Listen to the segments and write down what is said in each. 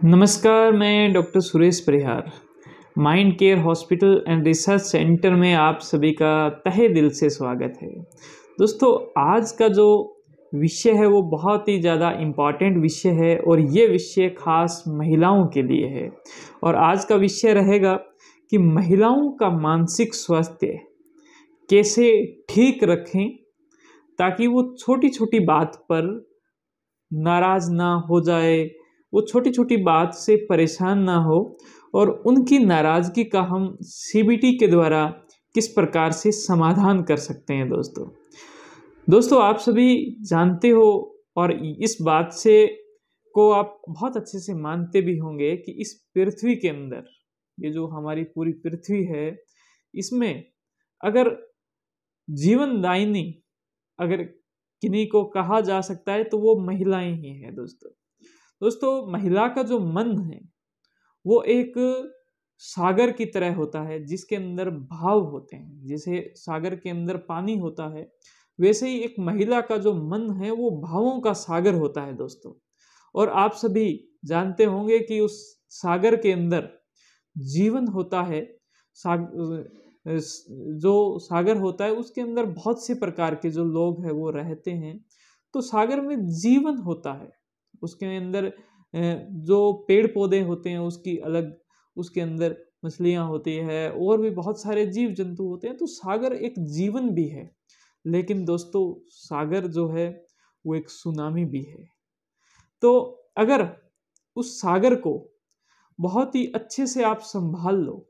नमस्कार, मैं doctor Suresh Parihar mind care hospital and research centre में आप सभी का तहे दिल से स्वागत है। दोस्तों, आज का जो विषय है वो बहुत ही ज़्यादा इम्पॉर्टेंट विषय है और ये विषय खास महिलाओं के लिए है। और आज का विषय रहेगा कि महिलाओं का मानसिक स्वास्थ्य कैसे ठीक रखें ताकि वो छोटी छोटी बात पर नाराज ना हो जाए, वो छोटी छोटी बात से परेशान ना हो और उनकी नाराज़गी का हम सीबीटी के द्वारा किस प्रकार से समाधान कर सकते हैं। दोस्तों आप सभी जानते हो और इस बात से को आप बहुत अच्छे से मानते भी होंगे कि इस पृथ्वी के अंदर, ये जो हमारी पूरी पृथ्वी है, इसमें अगर जीवनदायिनी अगर किन्हीं को कहा जा सकता है तो वो महिलाएं ही हैं। दोस्तों महिला का जो मन है वो एक सागर की तरह होता है जिसके अंदर भाव होते हैं। जैसे सागर के अंदर पानी होता है, वैसे ही एक महिला का जो मन है वो भावों का सागर होता है दोस्तों। और आप सभी जानते होंगे कि उस सागर के अंदर जीवन होता है। जो सागर होता है उसके अंदर बहुत से प्रकार के जो लोग हैं वो रहते हैं। तो सागर में जीवन होता है, उसके अंदर जो पेड़ पौधे होते हैं उसकी अलग, उसके अंदर मछलियाँ होती है और भी बहुत सारे जीव जंतु होते हैं। तो सागर एक जीवन भी है। लेकिन दोस्तों सागर जो है वो एक सुनामी भी है। तो अगर उस सागर को बहुत ही अच्छे से आप संभाल लो,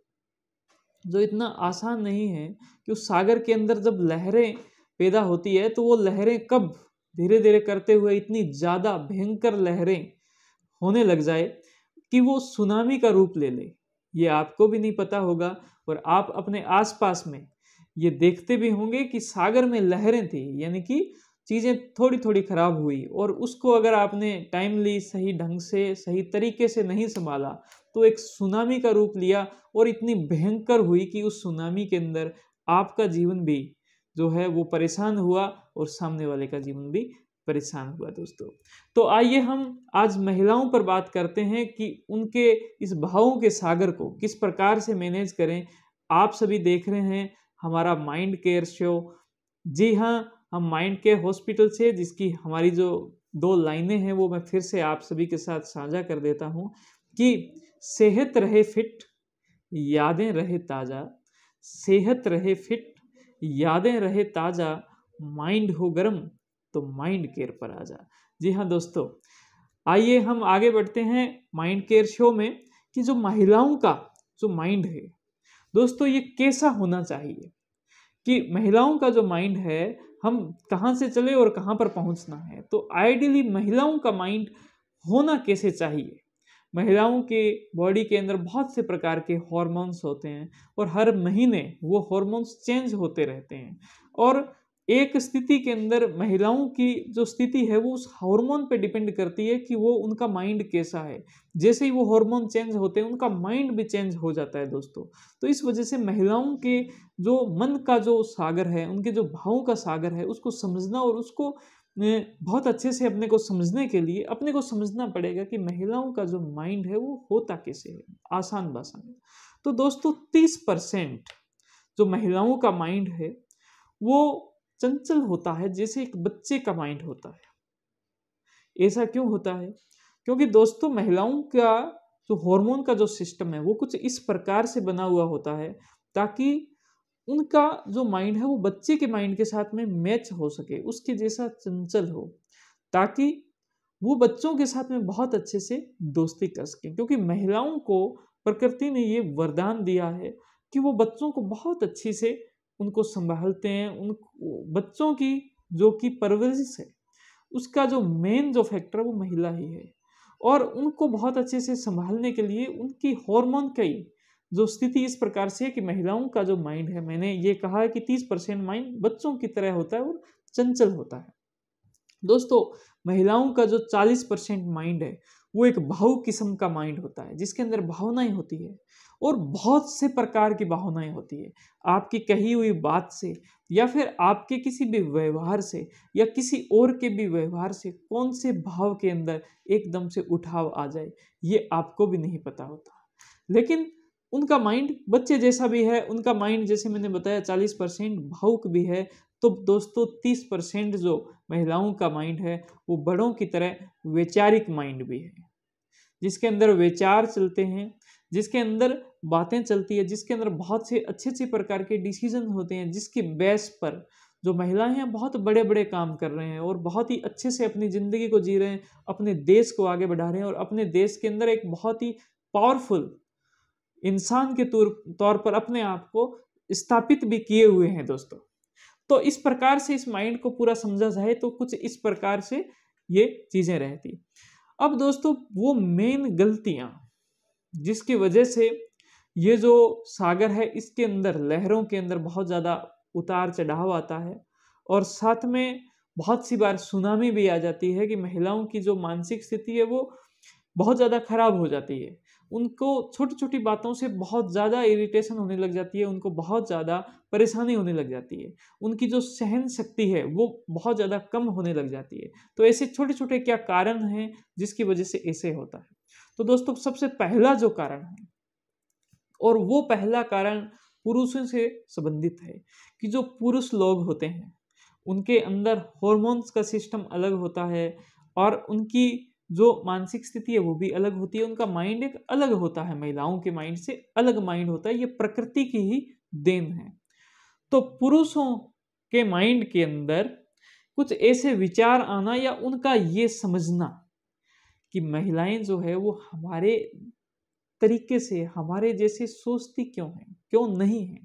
जो इतना आसान नहीं है कि उस सागर के अंदर जब लहरें पैदा होती है तो वो लहरें कब धीरे धीरे करते हुए इतनी ज़्यादा भयंकर लहरें होने लग जाए कि वो सुनामी का रूप ले ले, ये आपको भी नहीं पता होगा। और आप अपने आसपास में ये देखते भी होंगे कि सागर में लहरें थी, यानी कि चीज़ें थोड़ी थोड़ी खराब हुई और उसको अगर आपने टाइमली सही ढंग से सही तरीके से नहीं संभाला तो एक सुनामी का रूप लिया और इतनी भयंकर हुई कि उस सुनामी के अंदर आपका जीवन भी जो है वो परेशान हुआ और सामने वाले का जीवन भी परेशान हुआ। दोस्तों तो आइए हम आज महिलाओं पर बात करते हैं कि उनके इस भावों के सागर को किस प्रकार से मैनेज करें। आप सभी देख रहे हैं हमारा माइंड केयर शो। जी हाँ, हम माइंड केयर हॉस्पिटल से, जिसकी हमारी जो 2 लाइनें हैं वो मैं फिर से आप सभी के साथ साझा कर देता हूँ कि सेहत रहे फिट, यादें रहे ताज़ा। सेहत रहे फिट, यादें रहे ताज़ा, माइंड हो गरम तो माइंड केयर पर आ जा। जी हाँ दोस्तों, आइए हम आगे बढ़ते हैं माइंड केयर शो में कि जो महिलाओं का जो माइंड है दोस्तों ये कैसा होना चाहिए, कि महिलाओं का जो माइंड है हम कहाँ से चले और कहाँ पर पहुँचना है। तो आइडियली महिलाओं का माइंड होना कैसे चाहिए। महिलाओं के बॉडी के अंदर बहुत से प्रकार के हॉर्मोन्स होते हैं और हर महीने वो हॉर्मोन्स चेंज होते रहते हैं। और एक स्थिति के अंदर महिलाओं की जो स्थिति है वो उस हार्मोन पे डिपेंड करती है कि वो उनका माइंड कैसा है। जैसे ही वो हार्मोन चेंज होते हैं उनका माइंड भी चेंज हो जाता है दोस्तों। तो इस वजह से महिलाओं के जो मन का जो सागर है, उनके जो भावों का सागर है, उसको समझना और उसको बहुत अच्छे से अपने को समझने के लिए अपने को समझना पड़ेगा कि महिलाओं का जो माइंड है वो होता कैसे है, आसान भाषा में। तो दोस्तों 30% जो महिलाओं का माइंड है वो चंचल होता है, जैसे एक बच्चे का माइंड होता है। ऐसा क्यों होता है? क्योंकि दोस्तों महिलाओं का जो हार्मोन का जो सिस्टम है वो कुछ इस प्रकार से बना हुआ होता है ताकि उनका जो माइंड है वो बच्चे के माइंड के साथ में मैच हो सके, उसके जैसा चंचल हो, ताकि वो बच्चों के साथ में बहुत अच्छे से दोस्ती कर सकें। क्योंकि महिलाओं को प्रकृति ने ये वरदान दिया है कि वो बच्चों को बहुत अच्छी से उनको संभालते हैं। उन बच्चों की जो कि परवरिश है उसका जो मेन जो फैक्टर है वो महिला ही है। और उनको बहुत अच्छे से संभालने के लिए उनकी हार्मोन की जो स्थिति इस प्रकार से है कि महिलाओं का जो माइंड है, मैंने ये कहा है कि 30% माइंड बच्चों की तरह होता है और चंचल होता है। दोस्तों महिलाओं का जो 40% माइंड है वो एक भावुक किस्म का माइंड होता है जिसके अंदर भावनाएं होती है और बहुत से प्रकार की भावनाएं होती है। आपकी कही हुई बात से या फिर आपके किसी भी व्यवहार से या किसी और के भी व्यवहार से कौन से भाव के अंदर एकदम से उठाव आ जाए ये आपको भी नहीं पता होता। लेकिन उनका माइंड बच्चे जैसा भी है, उनका माइंड जैसे मैंने बताया 40% भावुक भी है। तो दोस्तों 30% जो महिलाओं का माइंड है वो बड़ों की तरह वैचारिक माइंड भी है, जिसके अंदर विचार चलते हैं, जिसके अंदर बातें चलती है, जिसके अंदर बहुत से अच्छे अच्छे प्रकार के डिसीजन होते हैं, जिसके बेस पर जो महिलाएं हैं बहुत बड़े बड़े काम कर रहे हैं और बहुत ही अच्छे से अपनी ज़िंदगी को जी रहे हैं, अपने देश को आगे बढ़ा रहे हैं और अपने देश के अंदर एक बहुत ही पावरफुल इंसान के तौर पर अपने आप को स्थापित भी किए हुए हैं दोस्तों। तो इस प्रकार से इस माइंड को पूरा समझा जाए तो कुछ इस प्रकार से ये चीज़ें रहती। अब दोस्तों वो मेन गलतियां जिसकी वजह से ये जो सागर है इसके अंदर लहरों के अंदर बहुत ज़्यादा उतार चढ़ाव आता है और साथ में बहुत सी बार सुनामी भी आ जाती है कि महिलाओं की जो मानसिक स्थिति है वो बहुत ज़्यादा खराब हो जाती है। उनको छोटी छोटी बातों से बहुत ज़्यादा इरिटेशन होने लग जाती है, उनको बहुत ज़्यादा परेशानी होने लग जाती है, उनकी जो सहन शक्ति है वो बहुत ज़्यादा कम होने लग जाती है। तो ऐसे छोटे छोटे क्या कारण हैं जिसकी वजह से ऐसे होता है? तो दोस्तों सबसे पहला जो कारण है और वो पहला कारण पुरुषों से संबंधित है कि जो पुरुष लोग होते हैं उनके अंदर हॉर्मोन्स का सिस्टम अलग होता है और उनकी जो मानसिक स्थिति है वो भी अलग होती है, उनका माइंड एक अलग होता है, महिलाओं के माइंड से अलग माइंड होता है, ये प्रकृति की ही देन है। तो पुरुषों के माइंड के अंदर कुछ ऐसे विचार आना या उनका ये समझना कि महिलाएं जो है वो हमारे तरीके से हमारे जैसे सोचती क्यों है, क्यों नहीं है,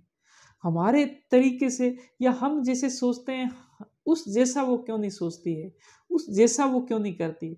हमारे तरीके से या हम जैसे सोचते हैं उस जैसा वो क्यों नहीं सोचती है, उस जैसा वो क्यों नहीं करती।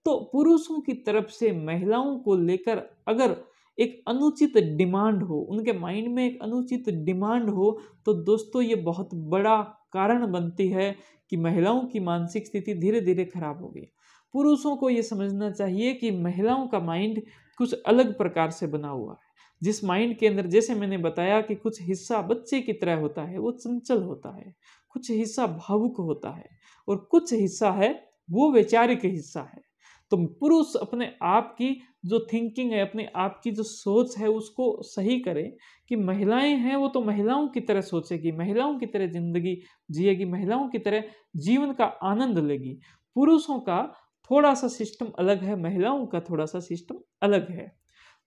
तो पुरुषों की तरफ से महिलाओं को लेकर अगर एक अनुचित डिमांड हो, उनके माइंड में एक अनुचित डिमांड हो, तो दोस्तों ये बहुत बड़ा कारण बनती है कि महिलाओं की मानसिक स्थिति धीरे धीरे खराब हो गई। पुरुषों को ये समझना चाहिए कि महिलाओं का माइंड कुछ अलग प्रकार से बना हुआ है, जिस माइंड के अंदर जैसे मैंने बताया कि कुछ हिस्सा बच्चे की तरह होता है, वो चंचल होता है, कुछ हिस्सा भावुक होता है और कुछ हिस्सा है वो वैचारिक हिस्सा है। तो पुरुष अपने आप की जो थिंकिंग है, अपने आप की जो सोच है उसको सही करे कि महिलाएं हैं वो तो महिलाओं की तरह सोचेगी, महिलाओं की तरह जिंदगी जिएगी, महिलाओं की तरह जीवन का आनंद लेगी। पुरुषों का थोड़ा सा सिस्टम अलग है, महिलाओं का थोड़ा सा सिस्टम अलग है।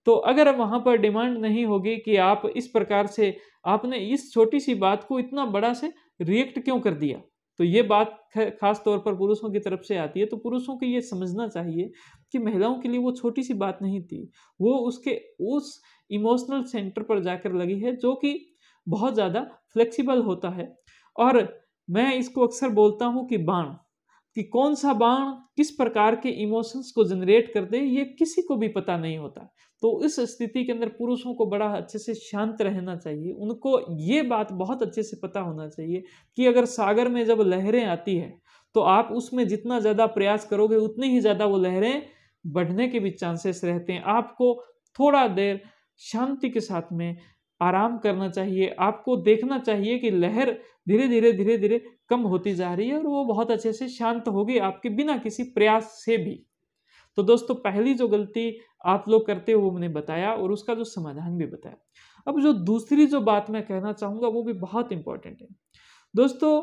तो अगर वहां पर डिमांड नहीं होगी कि आप इस प्रकार से आपने इस छोटी सी बात को इतना बड़ा से रिएक्ट क्यों कर दिया, तो ये बात खास तौर पर पुरुषों की तरफ से आती है। तो पुरुषों को ये समझना चाहिए कि महिलाओं के लिए वो छोटी सी बात नहीं थी, वो उसके उस इमोशनल सेंटर पर जाकर लगी है जो कि बहुत ज़्यादा फ्लेक्सिबल होता है। और मैं इसको अक्सर बोलता हूँ कि बाण, कि कौन सा बाण किस प्रकार के इमोशंस को जनरेट कर दे ये किसी को भी पता नहीं होता। तो इस स्थिति के अंदर पुरुषों को बड़ा अच्छे से शांत रहना चाहिए, उनको ये बात बहुत अच्छे से पता होना चाहिए कि अगर सागर में जब लहरें आती है तो आप उसमें जितना ज़्यादा प्रयास करोगे उतनी ही ज़्यादा वो लहरें बढ़ने के भी चांसेस रहते हैं। आपको थोड़ा देर शांति के साथ में आराम करना चाहिए, आपको देखना चाहिए कि लहर धीरे धीरे कम होती जा रही है और वो बहुत अच्छे से शांत होगी आपके बिना किसी प्रयास से भी। तो दोस्तों पहली जो गलती आप लोग करते हो वो मैंने बताया और उसका जो समाधान भी बताया। अब जो दूसरी जो बात मैं कहना चाहूँगा वो भी बहुत इंपॉर्टेंट है। दोस्तों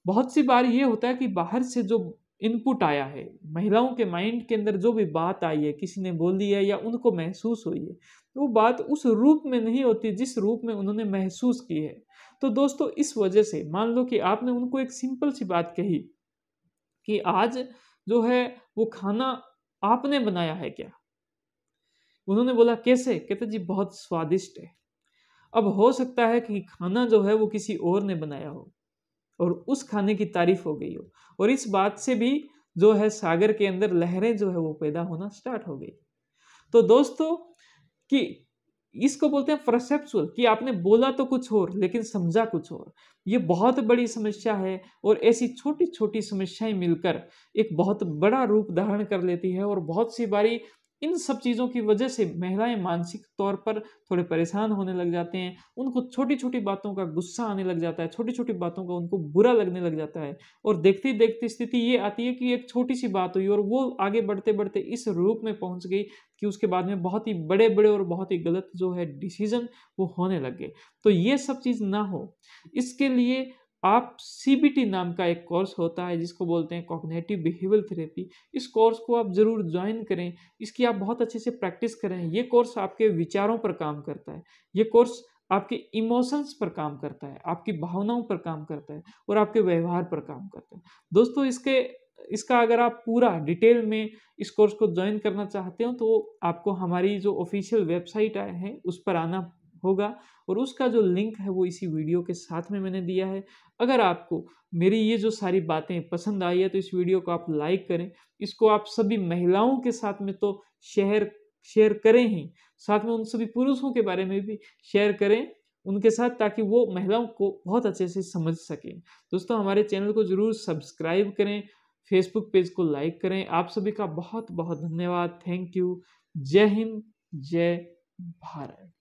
बहुत सी बार ये होता है कि बाहर से जो इनपुट आया है, महिलाओं के माइंड के अंदर जो भी बात आई है, किसी ने बोल दी है या उनको महसूस हुई है, वो बात उस रूप में नहीं होती जिस रूप में उन्होंने महसूस की है। तो दोस्तों इस वजह से मान लो कि आपने उनको एक सिंपल सी बात कही कि आज जो है वो खाना आपने बनाया है क्या? उन्होंने बोला कैसे? कहते जी बहुत स्वादिष्ट है। अब हो सकता है कि खाना जो है वो किसी और ने बनाया हो और उस खाने की तारीफ हो गई हो और इस बात से भी जो है सागर के अंदर लहरें जो है वो पैदा होना स्टार्ट हो गई। तो दोस्तों कि इसको बोलते हैं परसेप्चुअल, कि आपने बोला तो कुछ और लेकिन समझा कुछ और। ये बहुत बड़ी समस्या है और ऐसी छोटी छोटी समस्याएं मिलकर एक बहुत बड़ा रूप धारण कर लेती है और बहुत सी बारी इन सब चीज़ों की वजह से महिलाएं मानसिक तौर पर थोड़े परेशान होने लग जाते हैं, उनको छोटी छोटी बातों का गुस्सा आने लग जाता है, छोटी छोटी बातों का उनको बुरा लगने लग जाता है। और देखते देखते स्थिति ये आती है कि एक छोटी सी बात हुई और वो आगे बढ़ते बढ़ते इस रूप में पहुंच गई कि उसके बाद में बहुत ही बड़े बड़े और बहुत ही गलत जो है डिसीजन वो होने लग गए। तो ये सब चीज़ ना हो, इसके लिए आप सीबीटी नाम का एक कोर्स होता है जिसको बोलते हैं कॉग्निटिव बिहेवियर थेरेपी, इस कोर्स को आप ज़रूर ज्वाइन करें, इसकी आप बहुत अच्छे से प्रैक्टिस करें। ये कोर्स आपके विचारों पर काम करता है, ये कोर्स आपके इमोशंस पर काम करता है, आपकी भावनाओं पर काम करता है और आपके व्यवहार पर काम करता है। दोस्तों इसका अगर आप पूरा डिटेल में इस कोर्स को ज्वाइन करना चाहते हो तो आपको हमारी जो ऑफिशियल वेबसाइट है उस पर आना होगा और उसका जो लिंक है वो इसी वीडियो के साथ में मैंने दिया है। अगर आपको मेरी ये जो सारी बातें पसंद आई है तो इस वीडियो को आप लाइक करें, इसको आप सभी महिलाओं के साथ में तो शेयर शेयर करें ही, साथ में उन सभी पुरुषों के बारे में भी शेयर करें उनके साथ, ताकि वो महिलाओं को बहुत अच्छे से समझ सकें। दोस्तों हमारे चैनल को ज़रूर सब्सक्राइब करें, फेसबुक पेज को लाइक करें। आप सभी का बहुत बहुत धन्यवाद। Thank you. जय हिंद, जय भारत।